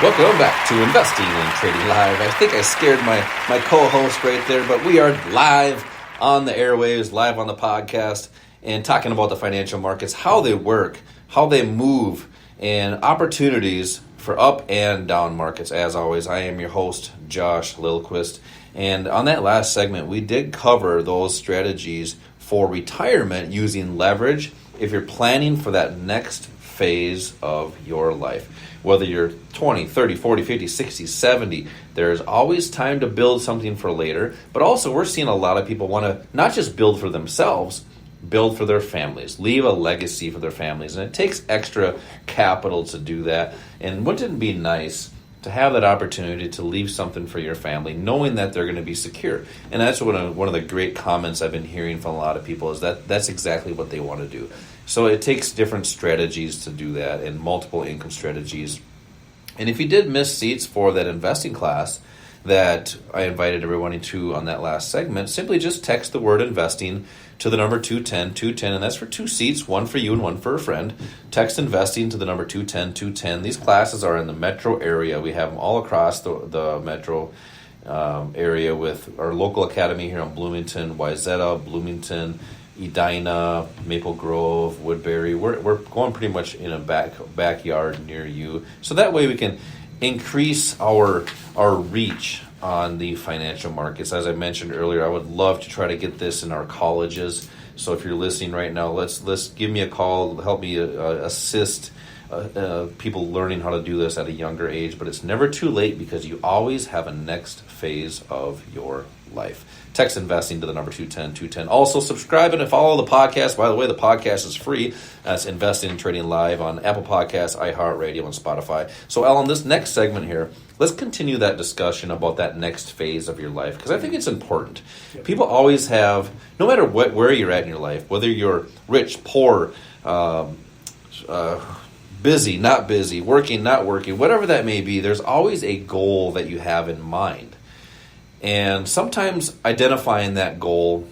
Welcome back to Investing and Trading Live. I think I scared my co-host right there, but we are live on the airwaves, live on the podcast, and talking about the financial markets, how they work, how they move, and opportunities for up and down markets. As always, I am your host, Josh Lilquist. And on that last segment, we did cover those strategies for retirement using leverage if you're planning for that next phase of your life. Whether you're 20, 30, 40, 50, 60, 70, there's always time to build something for later. But also, we're seeing a lot of people want to not just build for themselves, build for their families, leave a legacy for their families. And it takes extra capital to do that. And wouldn't it be nice to have that opportunity to leave something for your family, knowing that they're going to be secure? And that's one of the great comments I've been hearing from a lot of people is that that's exactly what they want to do. So it takes different strategies to do that and multiple income strategies. And if you did miss seats for that investing class that I invited everyone to on that last segment, simply just text the word investing to the number 210, and that's for 2 seats, one for you and one for a friend. Text investing to the number 210. These classes are in the metro area. We have them all across the metro area with our local academy here in Bloomington, Wayzata, Bloomington, Edina, Maple Grove, Woodbury. We're going pretty much in a backyard near you. So that way we can increase our reach on the financial markets. As I mentioned earlier, I would love to try to get this in our colleges. So if you're listening right now, let's give me a call, help me assist people learning how to do this at a younger age. But it's never too late because you always have a next phase of your life. Text investing to the number 210. Also subscribe and follow the podcast. By the way, the podcast is free. That's Investing and Trading Live on Apple Podcasts, iHeartRadio, and Spotify. So Alan, this next segment here, let's continue that discussion about that next phase of your life because I think it's important. People always have, no matter where you're at in your life, whether you're rich, poor, busy, not busy, working, not working, whatever that may be, there's always a goal that you have in mind. And sometimes identifying that goal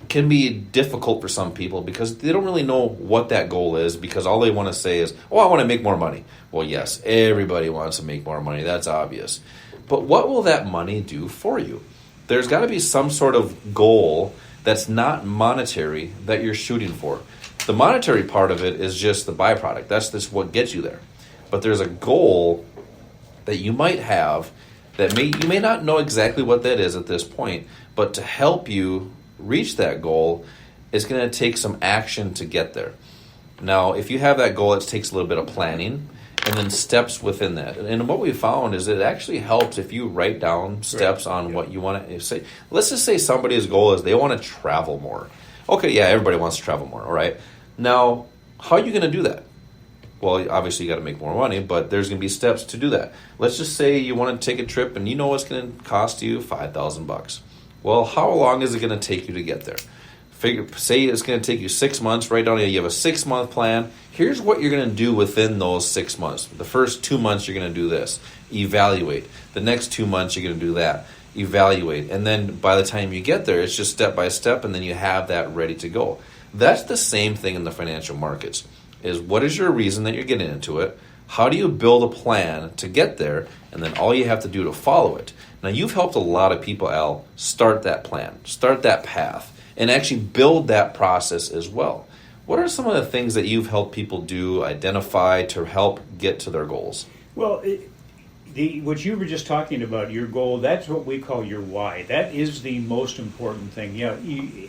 can be difficult for some people because they don't really know what that goal is because all they want to say is, I want to make more money. Well, yes, everybody wants to make more money. That's obvious. But what will that money do for you? There's got to be some sort of goal that's not monetary that you're shooting for. The monetary part of it is just the byproduct. That's just what gets you there. But there's a goal that you might have that you may not know exactly what that is at this point, but to help you reach that goal, it's going to take some action to get there. Now, if you have that goal, it takes a little bit of planning and then steps within that. And what we found is it actually helps if you write down steps on what you want to say. Let's just say somebody's goal is they want to travel more. Okay, yeah, everybody wants to travel more, all right? Now, how are you going to do that? Well, obviously you got to make more money, but there's going to be steps to do that. Let's just say you want to take a trip and you know it's going to cost you $5,000. Well, how long is it going to take you to get there? Say it's going to take you 6 months. Write down, you have a 6-month plan. Here's what you're going to do within those 6 months. The first 2 months you're going to do this. Evaluate. The next 2 months you're going to do that. Evaluate. And then by the time you get there, it's just step by step, and then you have that ready to go. That's the same thing in the financial markets. Is what is your reason that you're getting into it? How do you build a plan to get there? And then all you have to do to follow it. Now, you've helped a lot of people, Al, start that plan, start that path, and actually build that process as well. What are some of the things that you've helped people do, identify to help get to their goals? Well, what you were just talking about, your goal, that's what we call your why. That is the most important thing.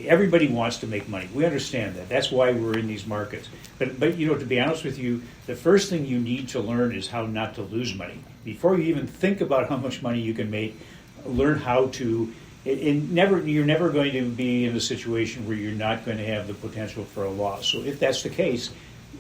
Everybody wants to make money. We understand that. That's why we're in these markets. But to be honest with you, the first thing you need to learn is how not to lose money. Before you even think about how much money you can make, learn how to. You're never going to be in a situation where you're not going to have the potential for a loss. So if that's the case,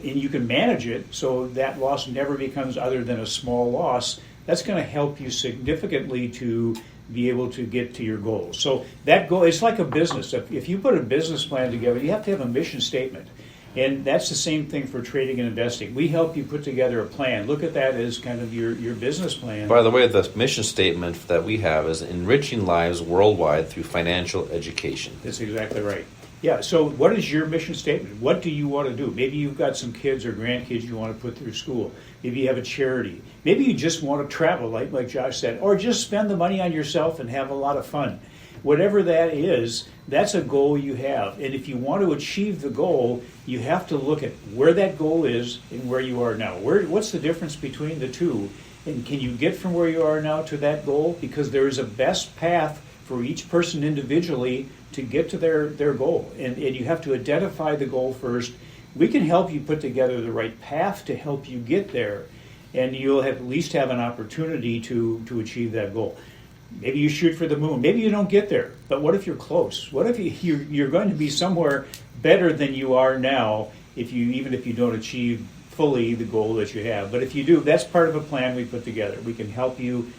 and you can manage it so that loss never becomes other than a small loss, that's going to help you significantly to be able to get to your goals. So that goal, it's like a business. If you put a business plan together, you have to have a mission statement. And that's the same thing for trading and investing. We help you put together a plan. Look at that as kind of your business plan. By the way, the mission statement that we have is enriching lives worldwide through financial education. That's exactly right. Yeah, so what is your mission statement? What do you want to do? Maybe you've got some kids or grandkids you want to put through school. Maybe you have a charity. Maybe you just want to travel, like Josh said, or just spend the money on yourself and have a lot of fun. Whatever that is, that's a goal you have. And if you want to achieve the goal, you have to look at where that goal is and where you are now. What's the difference between the two? And can you get from where you are now to that goal? Because there is a best path for each person individually to get to their goal. And you have to identify the goal first. We can help you put together the right path to help you get there. And you'll at least have an opportunity to achieve that goal. Maybe you shoot for the moon. Maybe you don't get there. But what if you're close? What if you're going to be somewhere better than you are now even if you don't achieve fully the goal that you have? But if you do, that's part of a plan we put together. We can help you.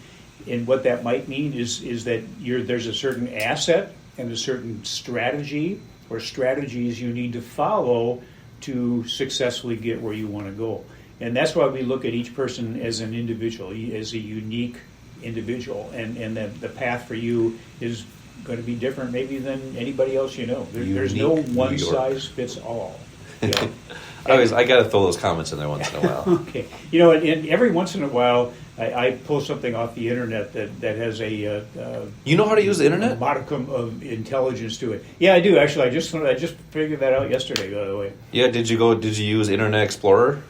And what that might mean is that there's a certain asset and a certain strategy or strategies you need to follow to successfully get where you want to go. And that's why we look at each person as an individual, as a unique individual. And the path for you is going to be different maybe than anybody else you know. There's no one size fits all. You know? I got to throw those comments in there once in a while. Okay. You know, and every once in a while, I pull something off the internet that has a you know how to use the internet? A modicum of intelligence to it. Yeah, I do actually. I just figured that out yesterday, by the way. Yeah, did you use Internet Explorer?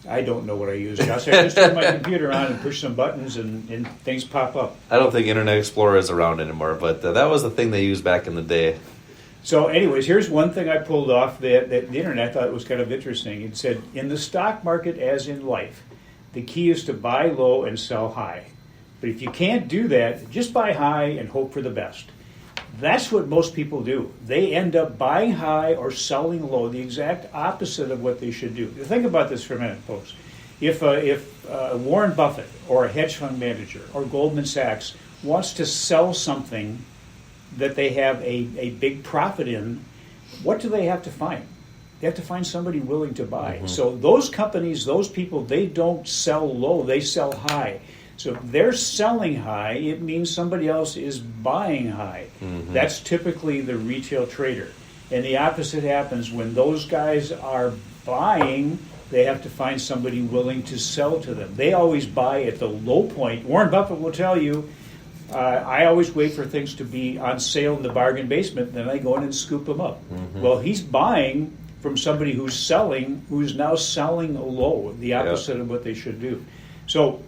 I don't know what I use, Josh. I just turn my computer on and push some buttons and things pop up. I don't think Internet Explorer is around anymore, but that was the thing they used back in the day. So anyways, here's one thing I pulled off that the internet thought was kind of interesting. It said, in the stock market as in life, the key is to buy low and sell high. But if you can't do that, just buy high and hope for the best. That's what most people do. They end up buying high or selling low, the exact opposite of what they should do. Think about this for a minute, folks. If Warren Buffett or a hedge fund manager or Goldman Sachs wants to sell something that they have a big profit in, what do they have to find? They have to find somebody willing to buy. Mm-hmm. So those companies, those people, they don't sell low, they sell high. So if they're selling high, it means somebody else is buying high. Mm-hmm. That's typically the retail trader. And the opposite happens when those guys are buying, they have to find somebody willing to sell to them. They always buy at the low point. Warren Buffett will tell you, I always wait for things to be on sale in the bargain basement, then I go in and scoop them up. Mm-hmm. Well, he's buying from somebody who's now selling low, the opposite of what they should do. So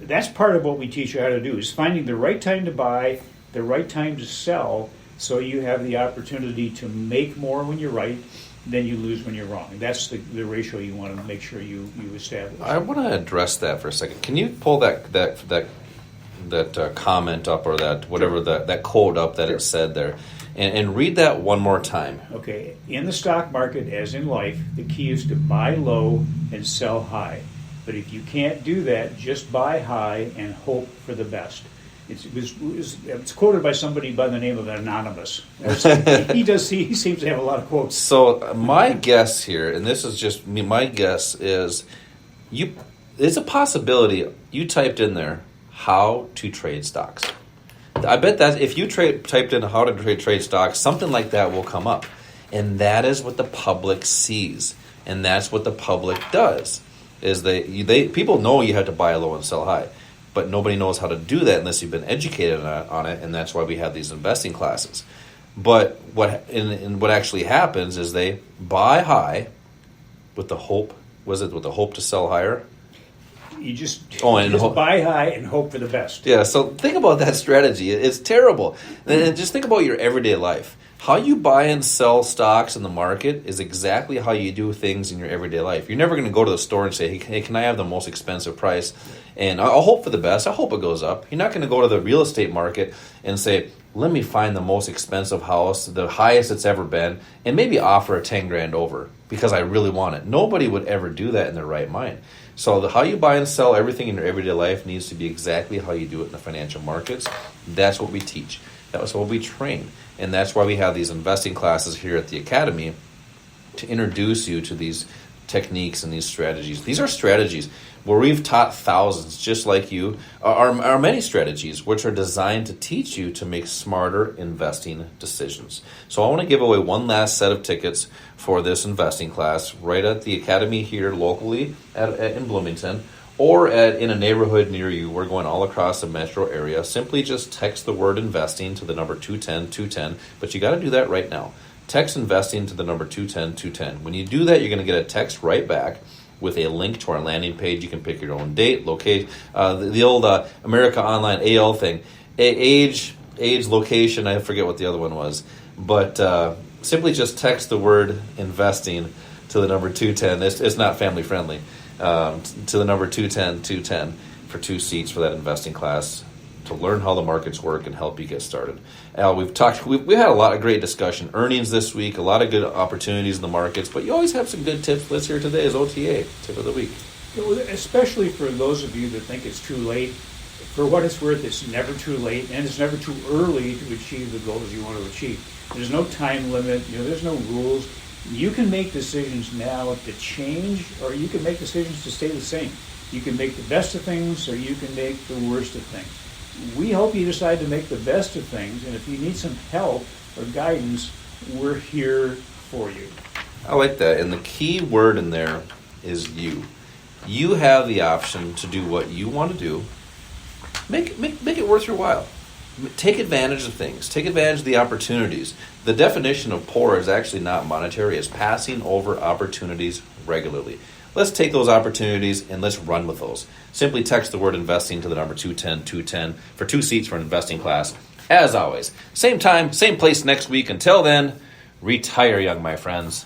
that's part of what we teach you how to do, is finding the right time to buy, the right time to sell, so you have the opportunity to make more when you're right than you lose when you're wrong. And that's the ratio you want to make sure you establish. I want to address that for a second. Can you pull that comment up, or that whatever that quote up that it said there, and read that one more time? Okay. In the stock market, as in life, the key is to buy low and sell high. But if you can't do that, just buy high and hope for the best. It's quoted by somebody by the name of Anonymous. He seems to have a lot of quotes. So my guess here, and this is just me, my guess is, it's a possibility you typed in there how to trade stocks. I bet that if you typed in how to trade stocks, something like that will come up. And that is what the public sees. And that's what the public does. Is people know you have to buy low and sell high. But nobody knows how to do that unless you've been educated on it, and that's why we have these investing classes. But what actually happens is they buy high with the hope. Was it with the hope to sell higher? You just buy high and hope for the best. Yeah, so think about that strategy. It's terrible. And just think about your everyday life. How you buy and sell stocks in the market is exactly how you do things in your everyday life. You're never going to go to the store and say, hey, can I have the most expensive price? And I'll hope for the best. I hope it goes up. You're not going to go to the real estate market and say, let me find the most expensive house, the highest it's ever been, and maybe offer a 10 grand over because I really want it. Nobody would ever do that in their right mind. So how you buy and sell everything in your everyday life needs to be exactly how you do it in the financial markets. That's what we teach. That's what we train. And that's why we have these investing classes here at the Academy, to introduce you to techniques and these strategies. These are strategies where we've taught thousands, just like you, are many strategies which are designed to teach you to make smarter investing decisions. So I want to give away one last set of tickets for this investing class right at the Academy here locally in Bloomington, or in a neighborhood near you. We're going all across the metro area. Simply just text the word investing to the number 210-210, but you got to do that right now. Text investing to the number 210-210. When you do that, you're going to get a text right back with a link to our landing page. You can pick your own date, locate, the old America Online AL thing, age, location, I forget what the other one was, but simply just text the word investing to the number 210. It's not family friendly. To the number 210-210 for 2 seats for that investing class to learn how the markets work and help you get started. Al, we've had a lot of great discussion. Earnings this week, a lot of good opportunities in the markets, but you always have some good tips. Let's hear today is OTA, tip of the week. Especially for those of you that think it's too late. For what it's worth, it's never too late, and it's never too early to achieve the goals you want to achieve. There's no time limit. There's no rules. You can make decisions now to change, or you can make decisions to stay the same. You can make the best of things, or you can make the worst of things. We hope you decide to make the best of things, and if you need some help or guidance, we're here for you. I like that, and the key word in there is you. You have the option to do what you want to do. Make it worth your while. Take advantage of things. Take advantage of the opportunities. The definition of poor is actually not monetary. It's passing over opportunities regularly. Let's take those opportunities and let's run with those. Simply text the word investing to the number 210-210 for 2 seats for an investing class. As always, same time, same place next week. Until then, retire young, my friends.